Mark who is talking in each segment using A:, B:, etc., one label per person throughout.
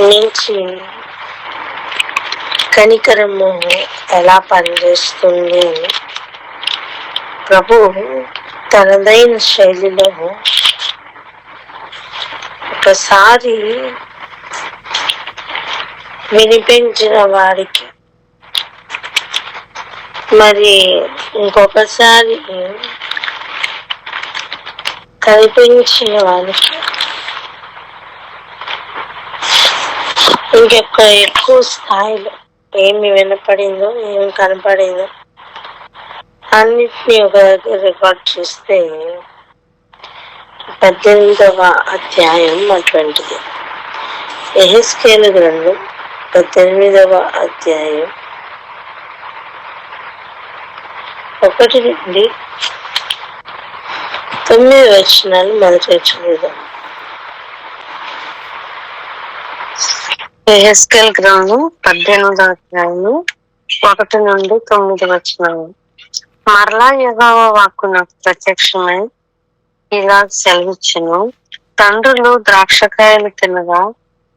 A: నుంచి కనికరము ఎలా పనిచేస్తుంది అని ప్రభు తనదైన శైలిలో ఒకసారి వినిపించిన వారికి మరి ఇంకొకసారి కనిపించిన వారికి ఎక్కువ స్థాయిలో ఏమి వినపడిందో ఏమి కనపడిందో అన్నిటినీ ఒక దగ్గర రికార్డ్ చేస్తే 18వ అధ్యాయం అటువంటిది. యెహెజ్కేలు గ్రంథం 18వ అధ్యాయం 1 నుండి 9 వచనాలు మొదట చదువుదాం.
B: యెహెజ్కేలు గ్రంథం 18వ అధ్యాయం 1 నుండి 9 వచనాలు. మరలా యెహోవా వాక్కు నాకు ప్రత్యక్షమై ఇలా సెలవిచ్చెను, తండ్రులు ద్రాక్షకాయలు తినగా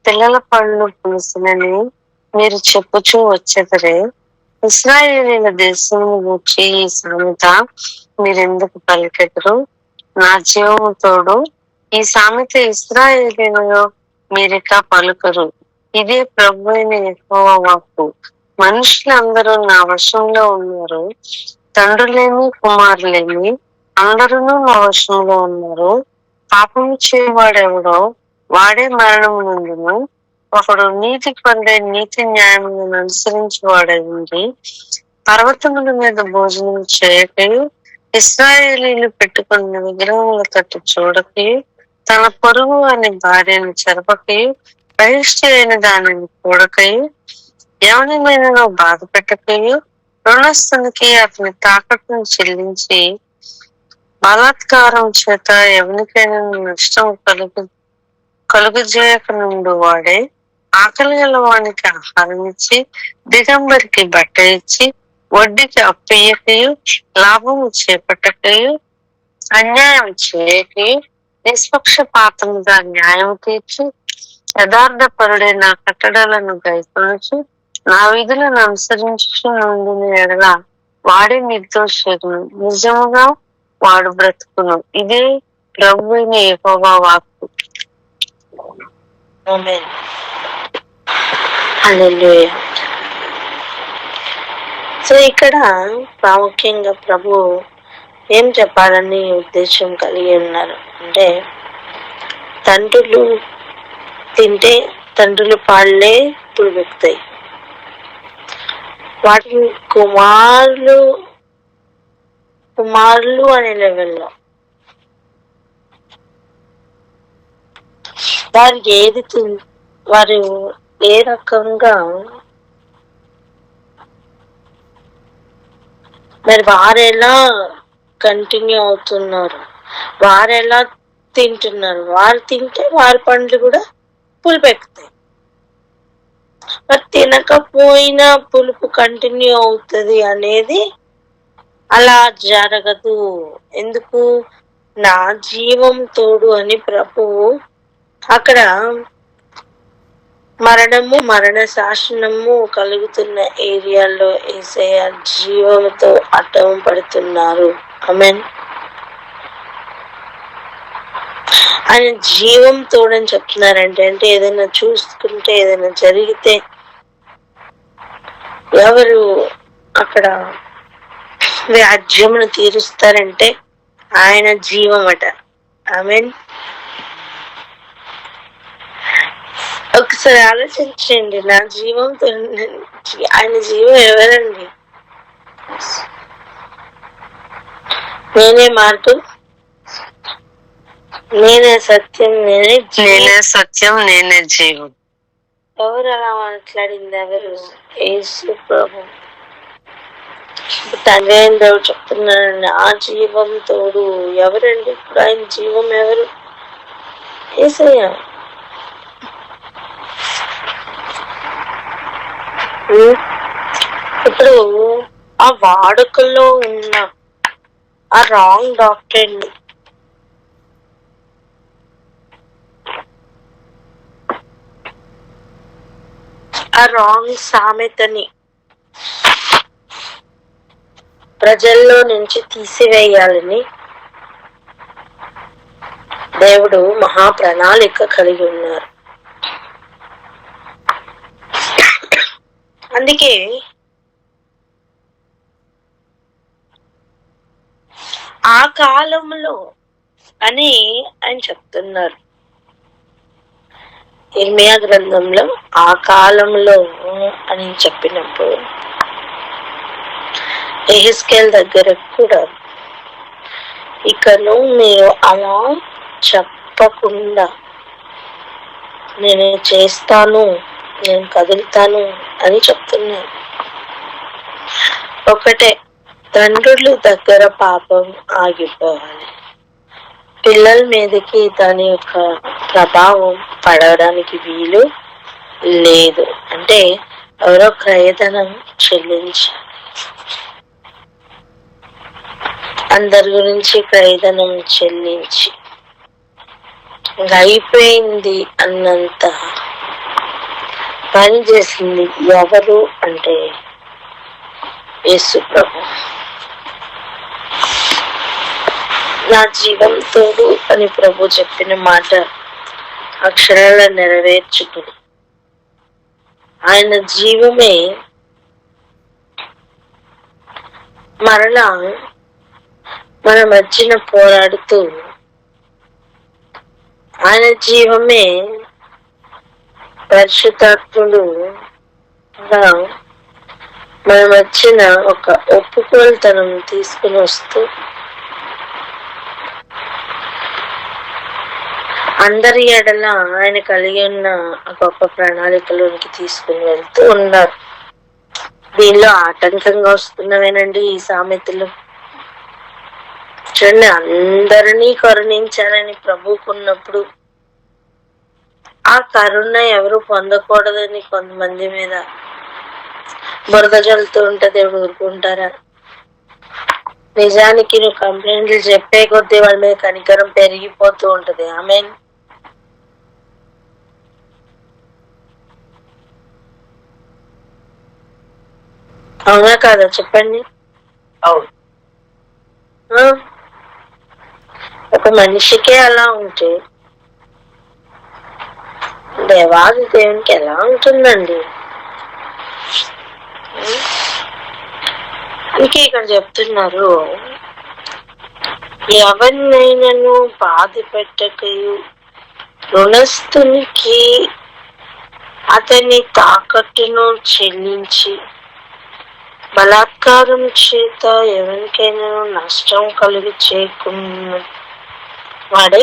B: పిల్లల పళ్ళు పులుసునని మీరు చెప్పుచూ వచ్చెదరే. ఇశ్రాయేలీయుల దేశం గూర్చి ఈ సామెత మీరెందుకు పలికెదరు? నా జీవము తోడు ఈ సామెత ఇశ్రాయేలీయులలో మీరిక పలుకరు. ఇదే ప్రభువైన యెహోవా వాక్కు. మనుషులందరూ నా వశంలో ఉన్నారు, తండ్రులేమి కుమారులేమి అందరూ నా వశంలో ఉన్నారు. పాపము చేయవాడెవడో వాడే మరణము నుండును. ఒకడు నీతి పొందే నీతి న్యాయములను అనుసరించి వాడేది. పర్వతముల మీద భోజనం చేయకయు ఇశ్రాయేలీయులు పెట్టుకున్న విగ్రహముల తట్టు చూడకయు తన పొరుగు అని భార్యను చెరపకయు బహిష్టి అయిన దానిని కూడకయు ఎవరినైనా బాధ పెట్టకయు రుణస్థునికి అతని తాకట్టును చెల్లించి బలాత్కారం చేత ఎవరికైనా నష్టం కలుగజేయక నుండు వాడే ఆకలి గల వానికి ఆహారం ఇచ్చి దిగంబరికి బట్ట ఇచ్చి వడ్డీకి అప్పియకయు లాభము చేపట్టకయు అన్యాయం చేయకయు నిష్పక్షపాతముగా న్యాయం తీర్చి యథార్థపరుడే నా కట్టడలను గైకొనుచు నా విధులను అనుసరించు నుండిన ఎడల వాడే నిర్దోషుడు, నిజముగా వాడు బ్రతుకును. ఇదే ప్రభువైన యెహోవా వాక్కు.
A: ఆమేన్. హల్లెలూయా. సో ఇక్కడ ప్రాముఖ్యంగా ప్రభు ఏం చెప్పాలని ఉద్దేశం కలిగి ఉన్నారు అంటే, తండ్రులు తింటే తండ్రులు పాళ్ళే పులిపెక్కుతాయి, వాటిని కుమారులు అనే లెవెల్లో వారికి వారు ఏ రకంగా మరి వారెలా కంటిన్యూ అవుతున్నారు, వారెలా తింటున్నారు, వారు తింటే వారి పండ్లు కూడా పులిపెక్కుతాయి. మరి తినకపోయినా పులుపు కంటిన్యూ అవుతుంది అనేది అలా జరగదు. ఎందుకు? నా జీవం తోడు అని ప్రభువు అక్కడ మరణ శాసనము కలుగుతున్న ఏరియాల్లో యేసయ్య జీవముతో అడ్డం పడుతున్నారు. ఆమేన్. ఆయన జీవం తోడని చెప్తున్నారంటే ఏదైనా చూసుకుంటే ఏదైనా జరిగితే ఎవరు అక్కడ వ్యాజ్యమును తీరుస్తారంటే ఆయన జీవం అట. ఆమేన్. ఒకసారి ఆలోచించండి, నా జీవంతో ఆయన జీవం ఎవరండి? నేనే మార్గం, నేనే సత్యం,
B: నేనే జీవం.
A: ఎవరు అలా మాట్లాడింది? ఎవరు? యేసు ప్రభు. తండ్రి అయిన దేవుడు చెప్తున్నాడు, నా జీవం తోడు. ఎవరండి ఇప్పుడు ఆయన జీవం? ఎవరు? యేసయ్య. ఇప్పుడు ఆ వాడుకలో ఉన్న ఆ రాంగ్ డాక్టర్ ఆ రాంగ్ సామెతని ప్రజల్లో నుంచి తీసివేయాలని దేవుడు మహా ప్రణాళిక కలిగి ఉన్నారు. అందుకే ఆ కాలంలో అని ఆయన చెప్తున్నారు. ఇర్మియా గ్రంథంలో ఆ కాలంలో అని చెప్పినప్పుడు ఎహెజ్కేల్ దగ్గర కూడా ఇకను మీరు అలా చెప్పకుండా నేను చేస్తాను, నేను కదులుతాను అని చెప్తున్నాను. ఒకటే, తండ్రుల దగ్గర పాపం ఆగిపోవాలి. పిల్లల మీదకి దాని యొక్క ప్రభావం పడడానికి వీలు లేదు. అంటే ఎవరో క్రయధనం చెల్లించాలి, అందరి గురించి క్రయధనం చెల్లించి ఇంకా అయిపోయింది అన్నంత పని చేసింది ఎవరు అంటే యేసు ప్రభు. నా జీవం తోడు అని ప్రభు చెప్పిన మాట అక్షరాల నెరవేర్చుకుని ఆయన జీవమే మరలా మన మధ్యన పోరాడుతూ, ఆయన జీవమే పరిశుద్ధాత్ముడు మన మధ్యన ఒక ఒప్పుకోలుతనం తీసుకుని వస్తూ అందరి ఎడల ఆయన కలిగి ఉన్న గొప్ప ప్రణాళికలోనికి తీసుకుని వెళ్తూ ఉన్నారు. దీనిలో ఆటంకంగా వస్తున్నవేనండి ఈ సామెతలు. చూడండి, అందరినీ కరుణించాలని ప్రభుకున్నప్పుడు ఆ కరుణ ఎవరు పొందకూడదని కొంతమంది మీద బురద జల్లుతూ ఉంటే దేవుడు ఊరుకుంటారా? నిజానికి నువ్వు కంప్లైంట్లు చెప్పే కొద్దీ వాళ్ళ మీద కనికరం పెరిగిపోతూ ఉంటది. ఆమేన్. అవునా కాదా చెప్పండి? అవును. ఒక మనిషికే అలా ఉంటే దేవాది దేవునికి ఎలా ఉంటుందండి? ఇంకే ఇక్కడ చెప్తున్నారు, ఎవరినైనాను బాధ పెట్టకయు రుణస్థునికి అతని తాకట్టును చెల్లించి బలాత్కారం చేత ఎవరికైనా నష్టం కలిగి చేయకుండా వాడే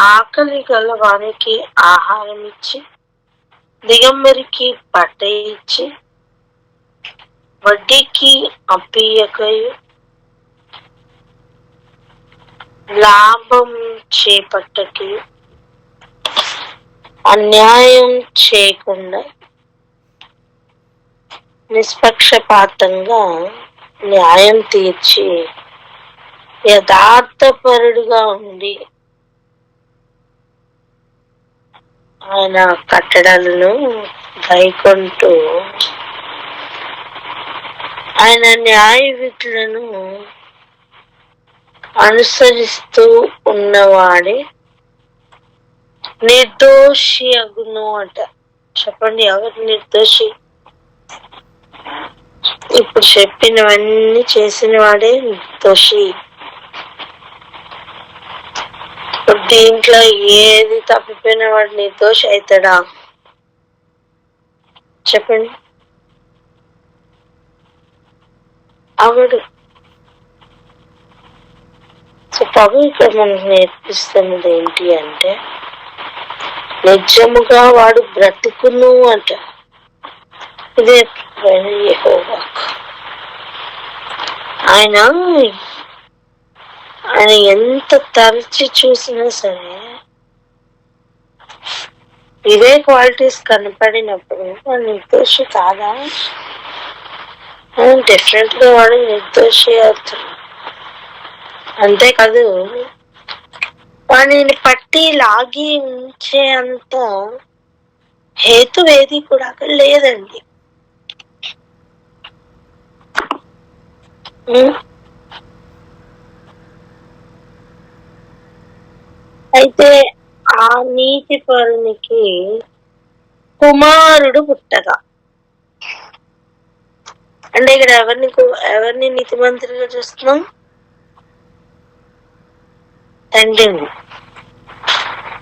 A: ఆకలి గల వారికి ఆహారం ఇచ్చి దిగంబరికి బట్ట ఇచ్చి వడ్డీకి అప్పియకయు లాభం చేపట్టకి అన్యాయం చేయకుండా నిష్పక్షపాతంగా న్యాయం తీర్చి యథార్థపరుడుగా ఉండి ఆయన కట్టడాలను గైకొంటూ ఆయన న్యాయ విధులను అనుసరిస్తూ ఉన్నవాడే నిర్దోషి అగును అంట. చెప్పండి, ఎవరు నిర్దోషి? ఇప్పుడు చెప్పినవన్నీ చేసిన వాడే నిర్దోషి. దీంట్లో ఏది తప్పిపోయిన వాడు నిర్దోషి అవుతాడా? చెప్పండి, అవడు. సో ప్రభు ఇక్కడ మనకు నేర్పిస్తున్నది ఏంటి అంటే, నిజముగా వాడు బ్రతుకును అంట. ఇదే యెహోవా. ఆయన ఎంత తరచి చూసినా సరే ఇవే క్వాలిటీస్ కనపడినప్పుడు వాడు నిర్దోషి కాదా? డెఫినెట్ గా వాడు నిర్దోషి అవుతాడు. అంతేకాదు, వాడిని పట్టి లాగి ఉంచే అంత హేతు ఏది కూడా అక్కడ లేదండి. అయితే ఆ నీతి పరునికి కుమారుడు పుట్టగా, అంటే ఇక్కడ ఎవరిని నీతిమంతులుగా చూస్తున్నాం? తండ్రిని.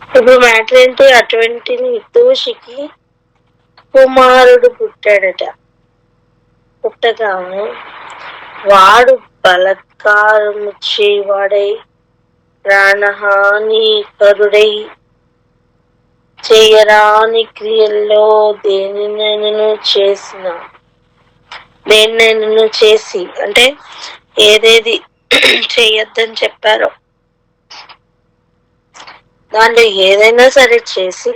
A: ఇప్పుడు మ్యాటర్ ఏంటి? అటువంటి నిర్దోషికి కుమారుడు పుట్టాడట. పుట్టగా వాడు బలత్కారము చేయవాడై, ప్రాణహానికరుడై, చేయరాని క్రియల్లో దేనినైనా చేసి, అంటే ఏదేది చేయొద్దని చెప్పారో దాంట్లో ఏదైనా సరే చేసి,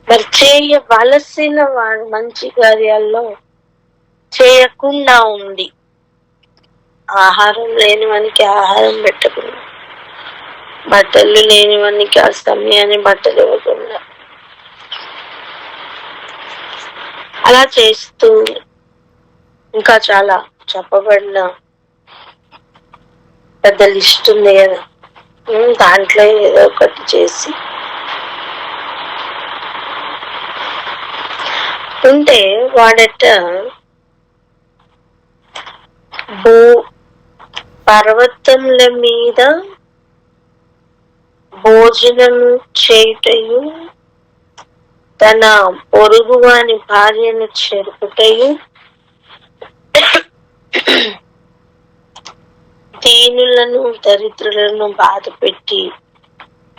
A: మరి చేయవలసిన వాడు మంచి కార్యాల్లో చేయకుండా ఉండి, ఆహారం లేని వానికి ఆహారం పెట్టకుండా, బట్టలు లేని వానికి ఆ సమయాన్ని బట్టలు ఇవ్వకుండా, అలా చేస్తూ ఇంకా చాలా చెప్పబడిన పెద్ద లిస్ట్ ఉంది కదా, దాంట్లో ఏదో ఒకటి చేసి ఉంటే వాడట పర్వతముల మీద భోజనం చేయుటయు, తన పొరుగు వాని భార్యను చెరుపుటయు, దీనులను దరిద్రులను బాధ పెట్టి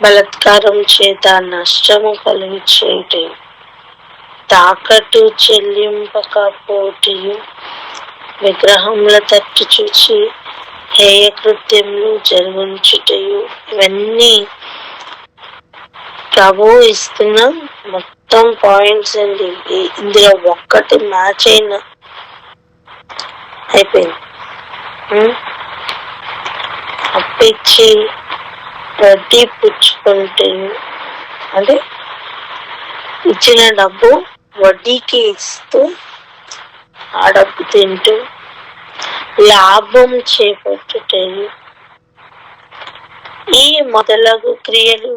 A: బలత్కారం చేత నష్టము కలిగి చేయుటయు, తాకట్టు చెల్లింపకపోటయు, విగ్రహముల తట్టు చూచి హేయ కృత్యములు జరిగించుటయు, ఇవన్నీ ప్రభు ఇస్తున్న మొత్తం పాయింట్స్ అండి. ఇందులో ఒక్కటి మ్యాచ్ అయిపోయింది. అప్పిచ్చి వడ్డీ పుచ్చుకుంటే, అంటే ఇచ్చిన డబ్బు వడ్డీకి ఇస్తూ ఆ డబ్బు తింటూ లాభం చేపట్టుటయు, ఈ మొదలగు క్రియలు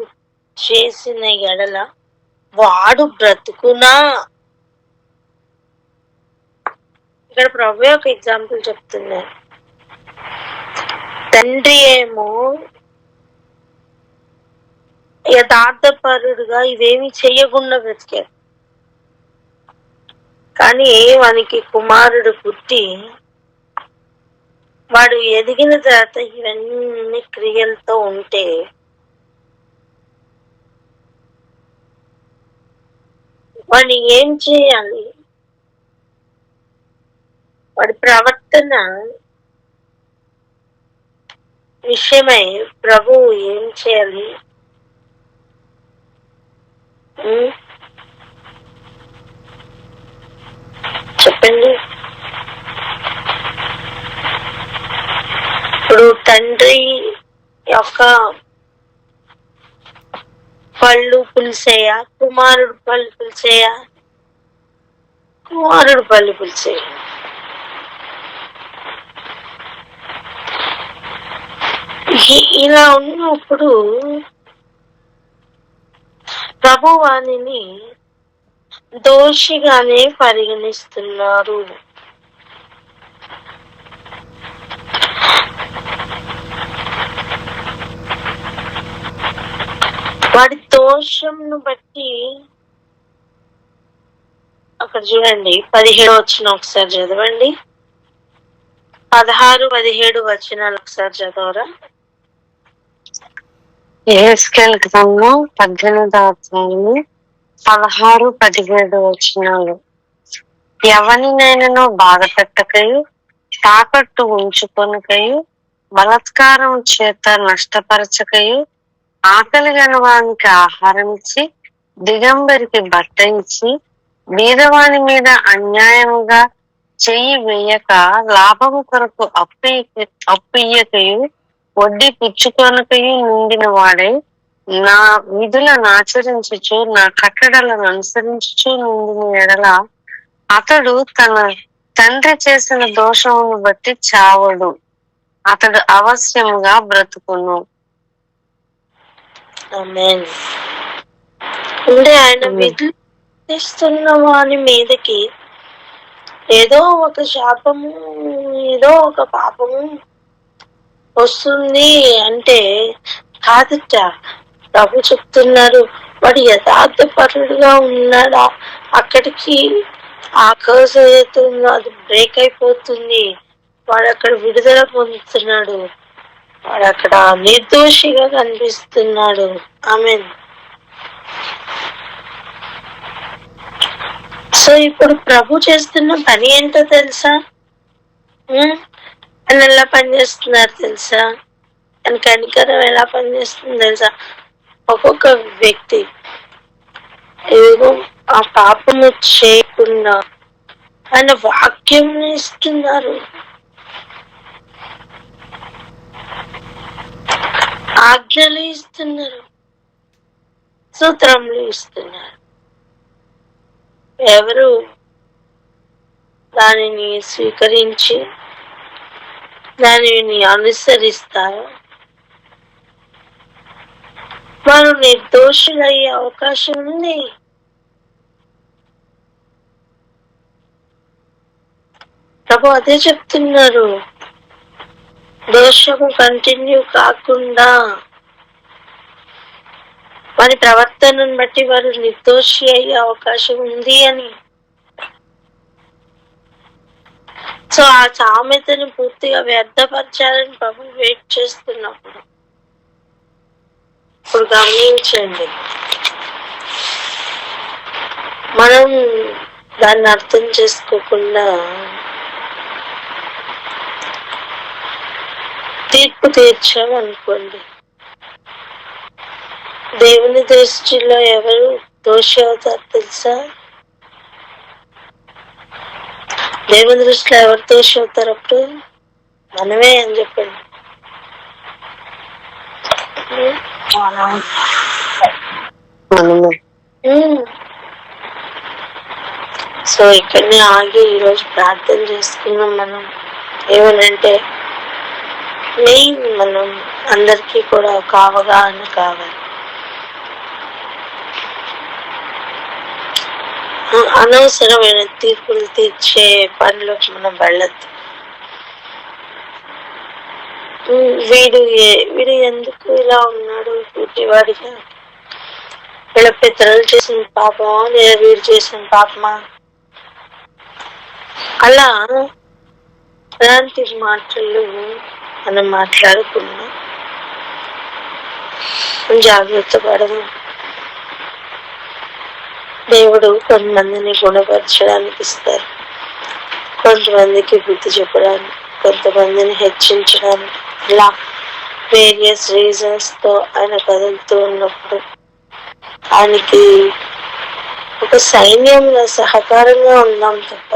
A: చేసిన ఎడల వాడు బ్రతుకునా. ఇక్కడ ప్రభు ఒక ఎగ్జాంపుల్ చెప్తున్నారు. తండ్రి ఏమో యథార్థపరుడుగా ఇవేమి చెయ్యకుండా బ్రతికారు, కానీ వానికి కుమారుడు పుట్టి వాడు ఎదిగిన తర్వాత ఇవన్నీ క్రియలతో ఉంటే వాడిని ఏం చేయాలి? వాడి ప్రవర్తన విషయమై ప్రభు ఏం చేయాలి? చెప్పండి. ఇప్పుడు తండ్రి యొక్క పళ్ళు పులిసేయ, కుమారుడు పళ్ళు పులిసేయ, కుమారుడు పళ్ళు పులిసేయ. ఇలా ఉన్నప్పుడు ప్రభు వాణిని దోషిగానే పరిగణిస్తున్నారు. వాడి దోషంను బట్టి అక్కడ చూడండి 17 వచనం ఒకసారి చదవండి. 16, 17 వచనాలు ఒకసారి చదవరా?
B: యెహెజ్కేలు గ్రంథం 18వ అధ్యాయము 16, 17 వచనాలు. ఎవరినైనాను బాధ పెట్టకయు, తాకట్టు ఉంచుకొనకయు, బలాత్కారం చేత నష్టపరచకయు, ఆకలి గలవానికి ఆహారం ఇచ్చి, దిగంబరికి బట్ట ఇచ్చి, బీదవాని మీద అన్యాయముగా చెయ్యి వేయక, లాభము కొరకు అప్పు ఇయ్యకయు, వడ్డీ పుచ్చుకొనకయు నిండిన వాడై, నా విధులను ఆచరించుచు నా కట్టడలను అనుసరించుచు నుండిన ఎడల అతడు తన తండ్రి చేసిన దోషమును బట్టి చావడు, అతడు అవశ్యముగా బ్రతుకును.
A: ఆమేన్. అంటే ఆయన విధులు చేస్తున్న వాని మీదకి ఏదో ఒక శాపము, ఏదో ఒక పాపము వస్తుంది అంటే కాదట. ప్రభు చెప్తున్నారు, వాడు యథార్థపరుడుగా ఉన్నాడా, అక్కడికి ఆ కర్స్ ఏదైతే ఉందో అది బ్రేక్ అయిపోతుంది, వాడు అక్కడ విడుదల పొందుతున్నాడు, వాడు అక్కడ నిర్దోషిగా కనిపిస్తున్నాడు. ఆమేన్. సో ఇప్పుడు ప్రభు చేస్తున్న పని ఏంటో తెలుసా? ఆయన ఎలా పనిచేస్తున్నారు తెలుసా? ఆయన కనికరం ఎలా పనిచేస్తుంది తెలుసా? ఒక్కొక్క వ్యక్తి ఏదో ఆ పాపము చేయకుండా ఆయన వాక్యం ఇస్తున్నారు, ఆజ్ఞలు ఇస్తున్నారు, సూత్రములు ఇస్తున్నారు. ఎవరు దానిని స్వీకరించి దానిని అనుసరిస్తారో వారు నిర్దోషులయ్యే అవకాశం ఉంది. ప్రభు అదే చెప్తున్నారు, దోషము కంటిన్యూ కాకుండా వారి ప్రవర్తనను బట్టి వారు నిర్దోషి అయ్యే అవకాశం ఉంది అని. సో ఆ సామెతను పూర్తిగా వ్యర్థపరచాలని ప్రభు వెయిట్ చేస్తున్నప్పుడు ఇప్పుడు గమనించండి, మనం దాన్ని అర్థం చేసుకోకుండా తీర్పు తీర్చామనుకోండి, దేవుని దృష్టిలో ఎవరు దోషి అవుతారు తెలుసా? దేవుని దృష్టిలో ఎవరు దోషి అవుతారు? అప్పుడు మనమే అని చెప్పండి. సో ఇక్కడనే ఆగి ఈరోజు ప్రార్థన చేసుకున్నాం. మనం ఏమనంటే మెయిన్ మనం అందరికీ కూడా ఒక అవగాహన కావాలి. అనవసరమైన తీర్పులు తీర్చే పనిలోకి మనం వెళ్ళద్దు. వీడు ఎందుకు ఇలా ఉన్నాడు, వాడిగా వీళ్ళ పితరులు చేసిన పాపమా లేదా వీడు చేసిన పాపమా, అలా అలాంటి మాటలు మనం మాట్లాడకుండా జాగ్రత్త పడము. దేవుడు కొంతమందిని గుణపరచడానికి ఇస్తారు, కొంతమందికి బుద్ధి చెప్పడానికి, కొంతమందిని హెచ్చించడానికి, ఇలా వేరియస్ రీజన్స్ తో ఆయన కదులుతూ ఉన్నప్పుడు ఆయనకి ఒక సైన్యంలో సహకారంగా ఉందాం తప్ప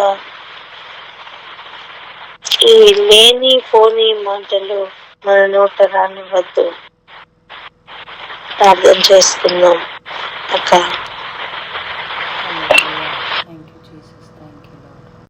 A: ఈ లేని పోని మాటలు మన నోట రానివ్వద్దు. ప్రార్థన చేసుకుందాం అక్క.